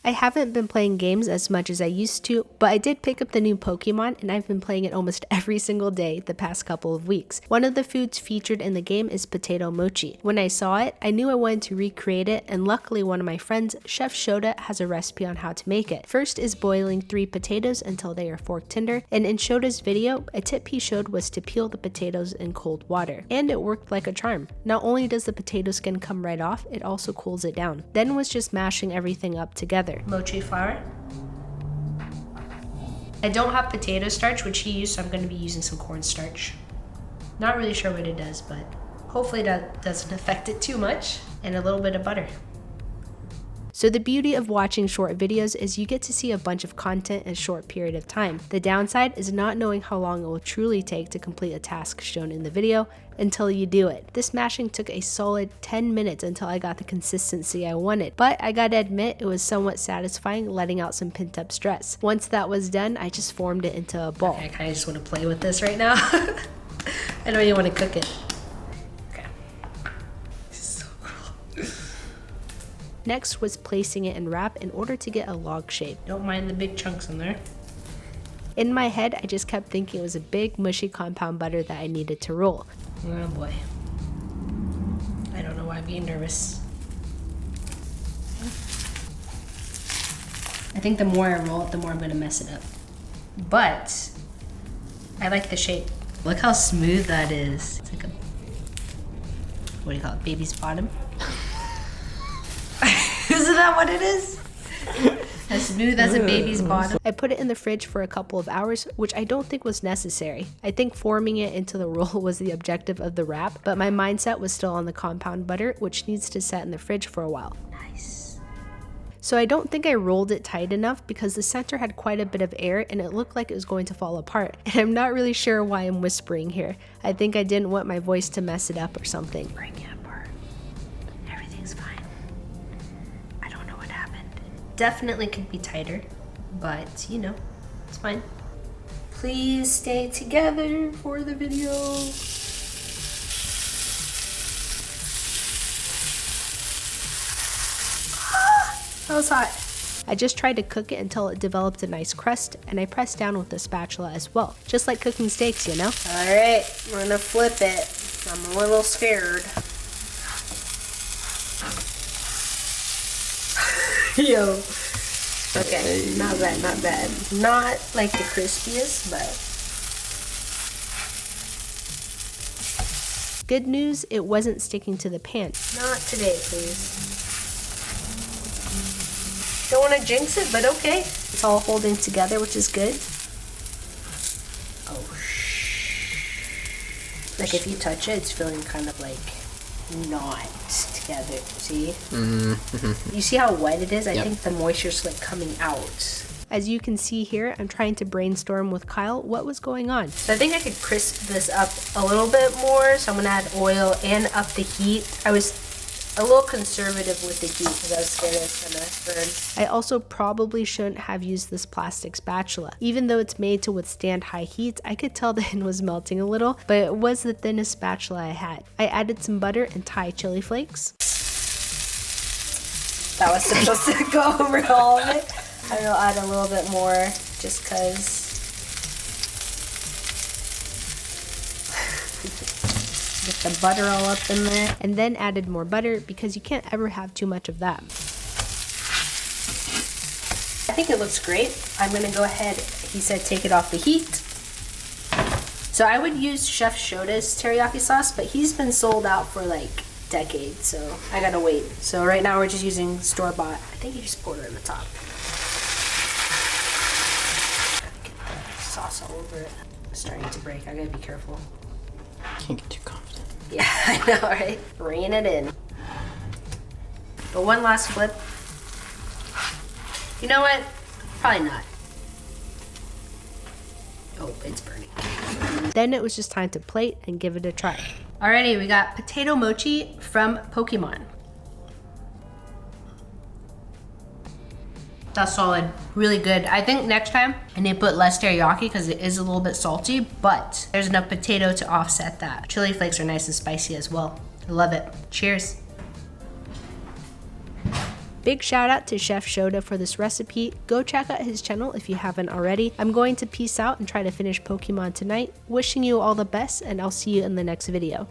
I haven't been playing games as much as I used to, but I did pick up the new Pokemon and I've been playing it almost every single day the past couple of weeks. One of the foods featured in the game is Potato Mochi. When I saw it, I knew I wanted to recreate it, and luckily one of my friends, Chef Shota, has a recipe on how to make it. First is boiling 3 potatoes until they are fork tender, and in Shota's video, a tip he showed was to peel the potatoes in cold water. And it worked like a charm. Not only does the potato skin come right off, it also cools it down. Then was just mashing everything up together. Mochi flour. I don't have potato starch, which he used, so I'm going to be using some cornstarch. Not really sure what it does, but hopefully that doesn't affect it too much. And a little bit of butter. So the beauty of watching short videos is you get to see a bunch of content in a short period of time. The downside is not knowing how long it will truly take to complete a task shown in the video until you do it. This mashing took a solid 10 minutes until I got the consistency I wanted, but I gotta admit it was somewhat satisfying letting out some pent up stress. Once that was done, I just formed it into a ball. Okay, I kinda just wanna play with this right now. I don't even wanna cook it. Next was placing it in wrap in order to get a log shape. Don't mind the big chunks in there. In my head, I just kept thinking it was a big, mushy compound butter that I needed to roll. Oh boy. I don't know why I'm being nervous. I think the more I roll it, the more I'm gonna mess it up. But I like the shape. Look how smooth that is. It's like a, what do you call it, baby's bottom? Isn't that what it is? As smooth as a baby's bottom. I put it in the fridge for a couple of hours, which I don't think was necessary. I think forming it into the roll was the objective of the wrap, but my mindset was still on the compound butter, which needs to set in the fridge for a while. Nice. So I don't think I rolled it tight enough because the center had quite a bit of air and it looked like it was going to fall apart. And I'm not really sure why I'm whispering here. I think I didn't want my voice to mess it up or something. Break it apart. Everything's fine. Definitely could be tighter, but you know, it's fine. Please stay together for the video. That was hot. I just tried to cook it until it developed a nice crust, and I pressed down with the spatula as well, just like cooking steaks, you know? All right, we're gonna flip it. I'm a little scared. Yo. Okay, not bad, not bad. Not like the crispiest, but. Good news, it wasn't sticking to the pan. Not today, please. Don't want to jinx it, but okay. It's all holding together, which is good. Oh, shh. Like if you touch it, it's feeling kind of like not together, see? Mm-hmm. You see how wet it is? I think the moisture's like coming out. As you can see here, I'm trying to brainstorm with Kyle what was going on. So I think I could crisp this up a little bit more, so I'm gonna add oil and up the heat. I was a little conservative with the heat because I was scared it was gonna burn. I also probably shouldn't have used this plastic spatula. Even though it's made to withstand high heat, I could tell the end was melting a little, but it was the thinnest spatula I had. I added some butter and Thai chili flakes. That was supposed to go over all of it. I will add a little bit more just because. Get the butter all up in there, and then added more butter because you can't ever have too much of that. I think it looks great. I'm gonna go ahead, he said take it off the heat. So I would use Chef Shota's teriyaki sauce, but he's been sold out for like decades, so I gotta wait. So right now we're just using store-bought. I think you just poured it in the top. Get the sauce all over it. It's starting to break, I gotta be careful. Can't get too confident. Yeah, I know, right? Rein it in. But one last flip. You know what? Probably not. Oh, it's burning. Then it was just time to plate and give it a try. Alrighty, we got Potato Mochi from Pokemon. That's solid, really good. I think next time I need to put less teriyaki because it is a little bit salty, but there's enough potato to offset that. Chili flakes are nice and spicy as well. I love it. Cheers. Big shout out to Chef Shoda for this recipe. Go check out his channel if you haven't already. I'm going to peace out and try to finish Pokemon tonight. Wishing you all the best, and I'll see you in the next video.